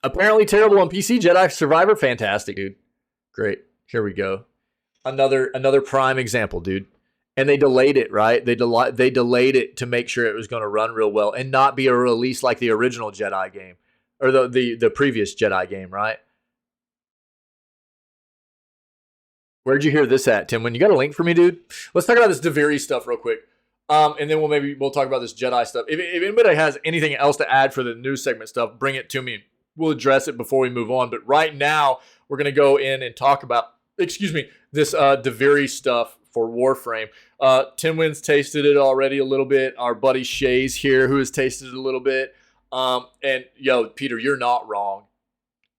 Apparently terrible on PC. Jedi Survivor, fantastic, dude. Great. Here we go. Another prime example, dude. And they delayed it, right? They delayed it to make sure it was going to run real well and not be a release like the original Jedi game or the previous Jedi game, right? Where'd you hear this at, Tim? When you got a link for me, dude? Let's talk about this Deviri stuff real quick. And then we'll talk about this Jedi stuff. If anybody has anything else to add for the news segment stuff, bring it to me. We'll address it before we move on. But right now, we're going to go in and talk about, this Deviri stuff for Warframe. Tinwin's tasted it already a little bit. Our buddy Shay's here who has tasted it a little bit. And yo, Peter, you're not wrong.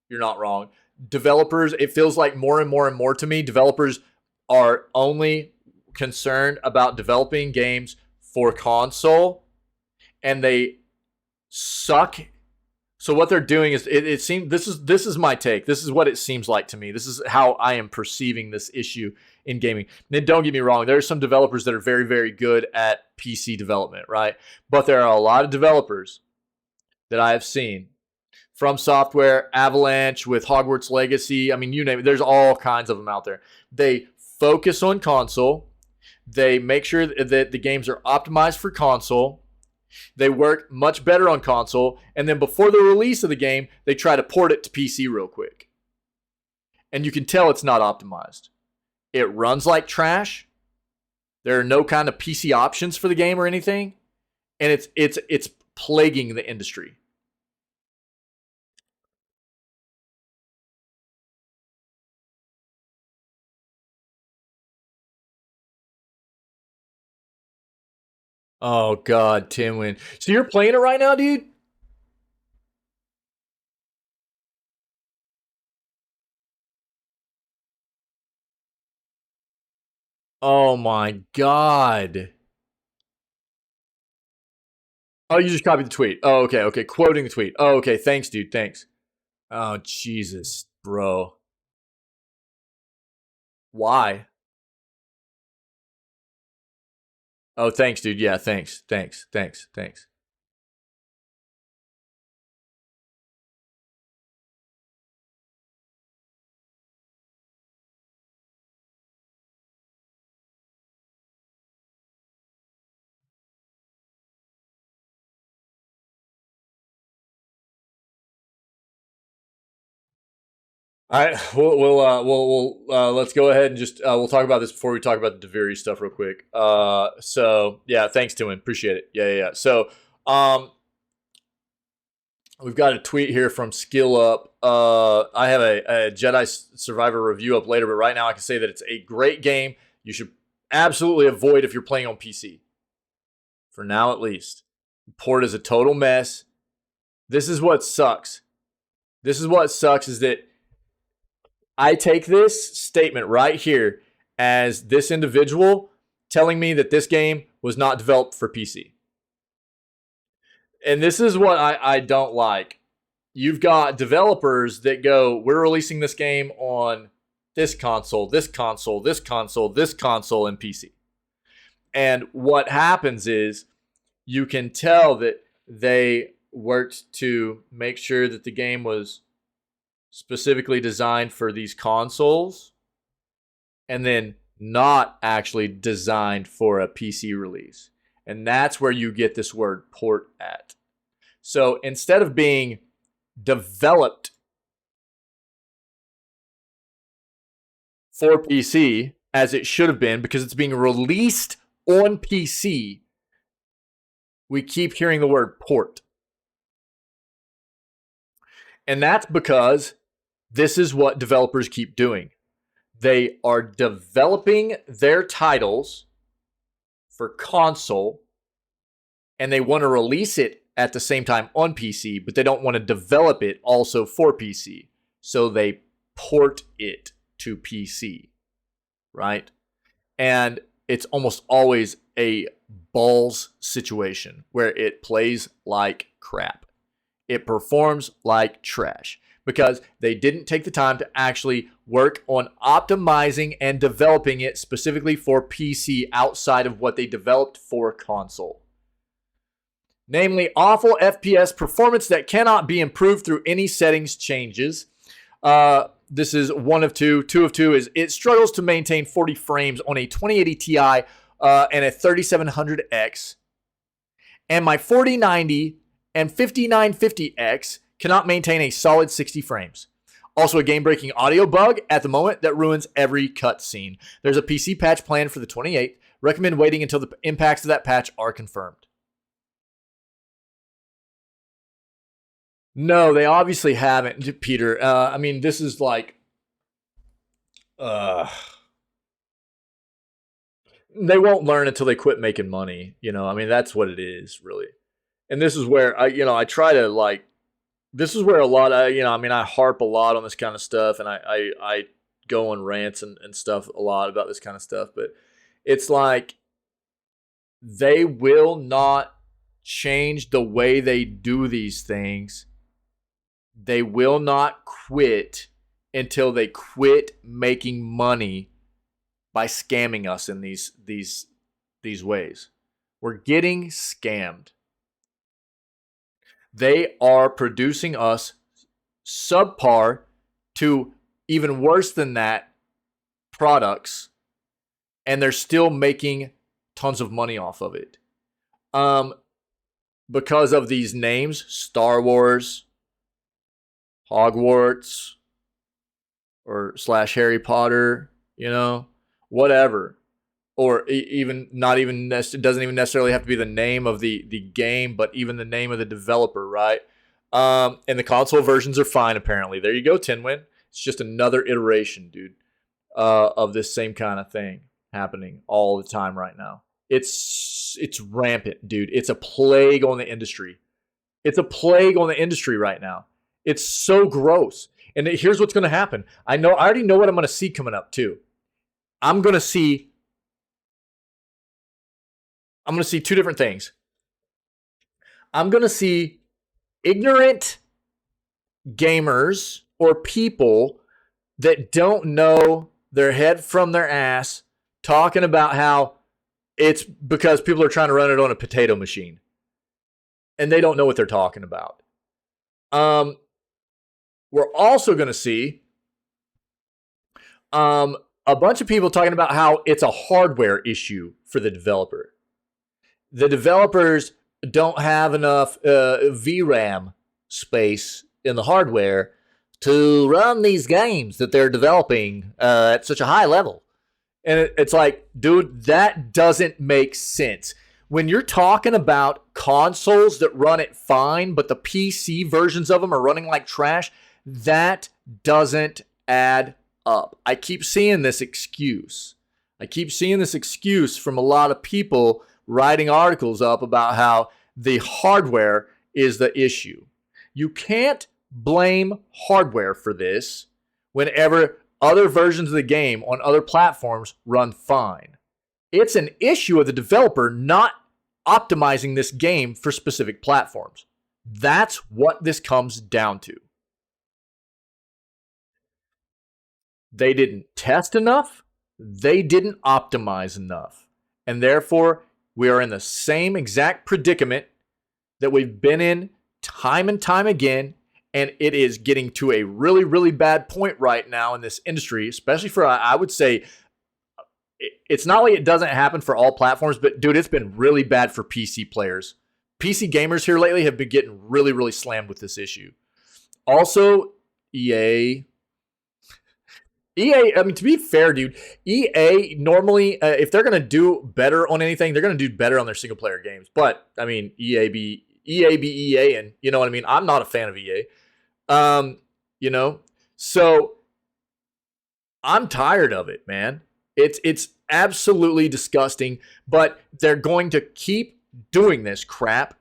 You're not wrong. Developers, it feels like more and more and more to me, developers are only concerned about developing games for console, and they suck. So what they're doing is, it seems, this is my take. This is what it seems like to me. This is how I am perceiving this issue in gaming. And don't get me wrong, there are some developers that are very, very good at PC development, right? But there are a lot of developers that I have seen, From Software, Avalanche with Hogwarts Legacy. I mean, you name it. There's all kinds of them out there. They focus on console. They make sure that the games are optimized for console. They work much better on console. And then before the release of the game, they try to port it to PC real quick. And you can tell it's not optimized. It runs like trash. There are no kind of PC options for the game or anything. And it's plaguing the industry. Oh, God, Timwin. So you're playing it right now, dude? Oh, my God. Oh, you just copied the tweet. Oh, okay, okay. Quoting the tweet. Oh, okay. Thanks, dude. Thanks. Oh, Jesus, bro. Why? Oh, thanks, dude. Yeah, thanks. Thanks. Thanks. Thanks. All right, let's go ahead and just we'll talk about this before we talk about the Deviri stuff real quick. So yeah, thanks, Tim. Appreciate it. Yeah. So we've got a tweet here from Skill Up. I have a Jedi Survivor review up later, but right now I can say that it's a great game. You should absolutely avoid if you're playing on PC. For now, at least. Port is a total mess. This is what sucks. This is what sucks is that I take this statement right here as this individual telling me that this game was not developed for PC. And this is what I don't like. You've got developers that go, we're releasing this game on this console, this console, this console, this console, and PC. And what happens is you can tell that they worked to make sure that the game was specifically designed for these consoles and then not actually designed for a PC release. And that's where you get this word port at. So instead of being developed for PC, as it should have been, because it's being released on PC, we keep hearing the word port. And that's because this is what developers keep doing. They are developing their titles for console, and they want to release it at the same time on PC, but they don't want to develop it also for PC. So they port it to PC, right? And it's almost always a balls situation where it plays like crap. It performs like trash because they didn't take the time to actually work on optimizing and developing it specifically for PC outside of what they developed for console. namely awful FPS performance that cannot be improved through any settings changes. This is one of two. Two of two is it struggles to maintain 40 frames on a 2080 Ti and a 3700X. And my 4090 and 5950X cannot maintain a solid 60 frames. Also a game-breaking audio bug at the moment that ruins every cutscene. There's a PC patch planned for the 28th. Recommend waiting until the impacts of that patch are confirmed. No, they obviously haven't, Peter. I mean, this is like... they won't learn until they quit making money. You know, I mean, that's what it is, really. And this is where, I try to, like... This is where a lot of, I harp a lot on this kind of stuff, and I go on rants and stuff a lot about this kind of stuff, but it's like they will not change the way they do these things. They will not quit until they quit making money by scamming us in these ways. We're getting scammed. They are producing us subpar to even worse than that products, and they're still making tons of money off of it. Because of these names, Star Wars, Hogwarts, or / Harry Potter, whatever. Or even not even, it doesn't even necessarily have to be the name of the game, but even the name of the developer, right? And the console versions are fine, apparently. There you go, Tinwin. It's just another iteration, dude, of this same kind of thing happening all the time right now. It's rampant, dude. It's a plague on the industry. It's a plague on the industry right now. It's so gross. And here's what's going to happen. I already know what I'm going to see coming up, too. I'm going to see two different things. I'm going to see ignorant gamers or people that don't know their head from their ass talking about how it's because people are trying to run it on a potato machine. And they don't know what they're talking about. We're also going to see a bunch of people talking about how it's a hardware issue for the developer. The developers don't have enough VRAM space in the hardware to run these games that they're developing at such a high level. And it's like, dude, that doesn't make sense. When you're talking about consoles that run it fine, but the PC versions of them are running like trash, that doesn't add up. I keep seeing this excuse. From a lot of people writing articles up about how the hardware is the issue. You can't blame hardware for this whenever other versions of the game on other platforms run fine. It's an issue of the developer not optimizing this game for specific platforms. That's what this comes down to. They didn't test enough. They didn't optimize enough. And therefore, we are in the same exact predicament that we've been in time and time again, and it is getting to a really, really bad point right now in this industry, especially for, I would say, it's not like it doesn't happen for all platforms, but dude, it's been really bad for PC players. PC gamers here lately have been getting really, really slammed with this issue. Also, EA, I mean, to be fair, dude, EA normally, if they're going to do better on anything, they're going to do better on their single player games. But, I mean, EA be EA, and you know what I mean? I'm not a fan of EA. So I'm tired of it, man. It's absolutely disgusting, but they're going to keep doing this crap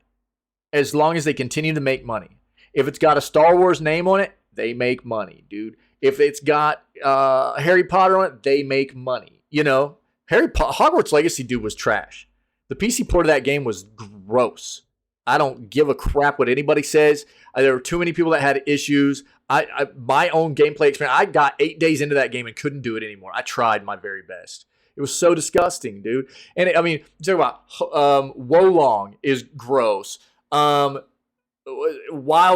as long as they continue to make money. If it's got a Star Wars name on it, they make money, dude. If it's got Harry Potter on it, they make money. Hogwarts Legacy, dude, was trash. The PC port of that game was gross. I don't give a crap what anybody says. There were too many people that had issues. My own gameplay experience, I got 8 days into that game and couldn't do it anymore. I tried my very best. It was so disgusting, dude. And talk about Wolong is gross. Wild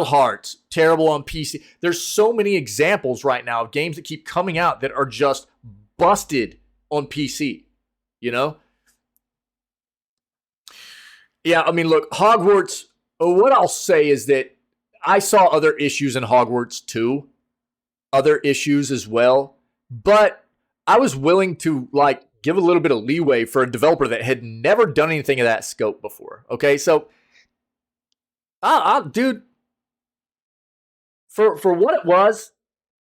Hearts, terrible on PC. There's so many examples right now of games that keep coming out that are just busted on PC, you know? Yeah, I mean, look, Hogwarts, what I'll say is that I saw other issues in Hogwarts too, other issues as well, but I was willing to like give a little bit of leeway for a developer that had never done anything of that scope before. Okay, so dude, for what it was,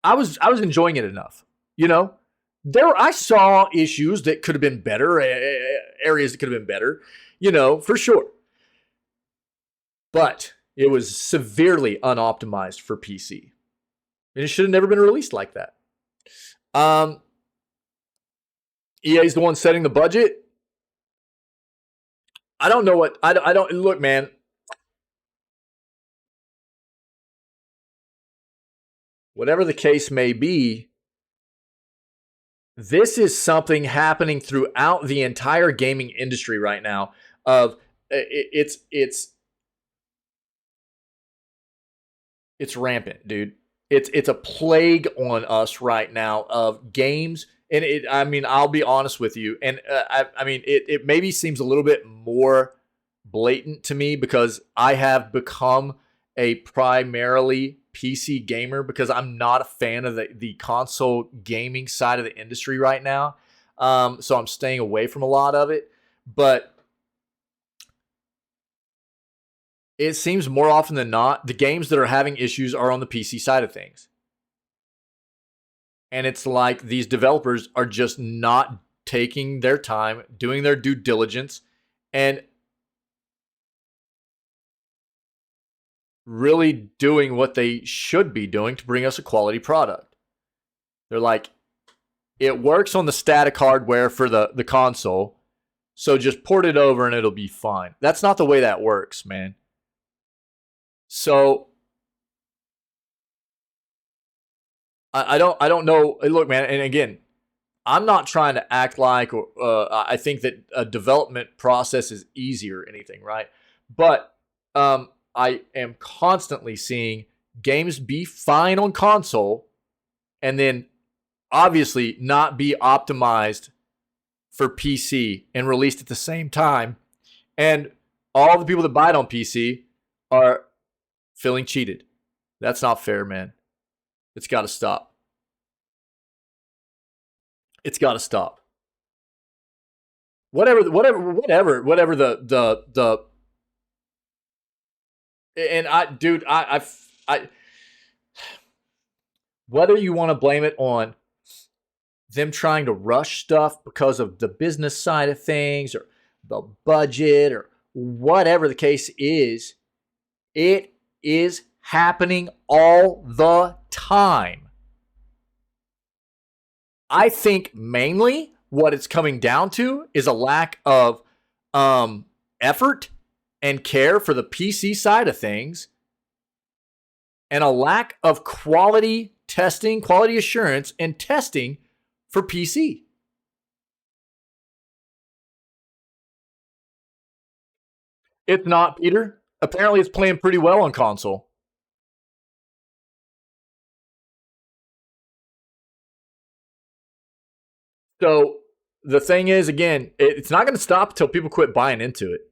I was enjoying it enough. You know, I saw issues that could have been better, areas that could have been better. You know, for sure, but it was severely unoptimized for PC, and it should have never been released like that. EA's the one setting the budget. I don't know what I don't look, man. Whatever the case may be, this is something happening throughout the entire gaming industry right now. Of it's rampant, dude. It's a plague on us right now of games. And I mean, I'll be honest with you, and I mean, it maybe seems a little bit more blatant to me because I have become a primarily PC gamer because I'm not a fan of the console gaming side of the industry right now. So I'm staying away from a lot of it. But it seems more often than not, the games that are having issues are on the PC side of things. And it's like these developers are just not taking their time, doing their due diligence, and really doing what they should be doing to bring us a quality product. They're like, it works on the static hardware for the console, so just port it over and it'll be fine. That's not the way that works, man. So I don't know. Look, man, and again, I'm not trying to act like I think that a development process is easier or anything, right? But I am constantly seeing games be fine on console and then obviously not be optimized for PC and released at the same time. And all the people that buy it on PC are feeling cheated. That's not fair, man. It's got to stop. It's got to stop. Whatever the and I whether you want to blame it on them trying to rush stuff because of the business side of things or the budget or whatever the case is, it is happening all the time. I think mainly what it's coming down to is a lack of effort and care for the PC side of things and a lack of quality testing, quality assurance, and testing for PC. It's not, Peter. Apparently it's playing pretty well on console. So the thing is, again, it's not going to stop until people quit buying into it.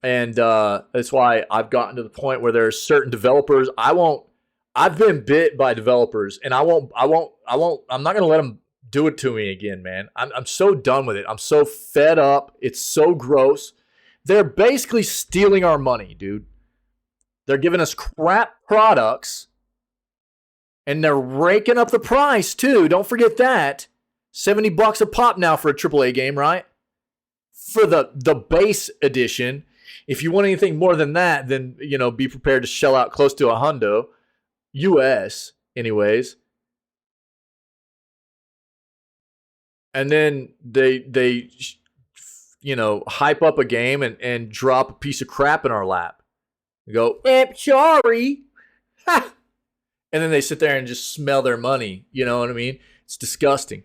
And that's why I've gotten to the point where there's certain developers I've been bit by developers, and I'm not going to let them do it to me again, man. I'm so done with it. I'm so fed up. It's so gross. They're basically stealing our money, dude. They're giving us crap products, and they're raking up the price too. Don't forget that. $70 a pop now for a AAA game, right? For the base edition. If you want anything more than that, then be prepared to shell out close to $100 US, anyways. And then they hype up a game and drop a piece of crap in our lap. They go, sorry. Ha! And then they sit there and just smell their money. You know what I mean? It's disgusting.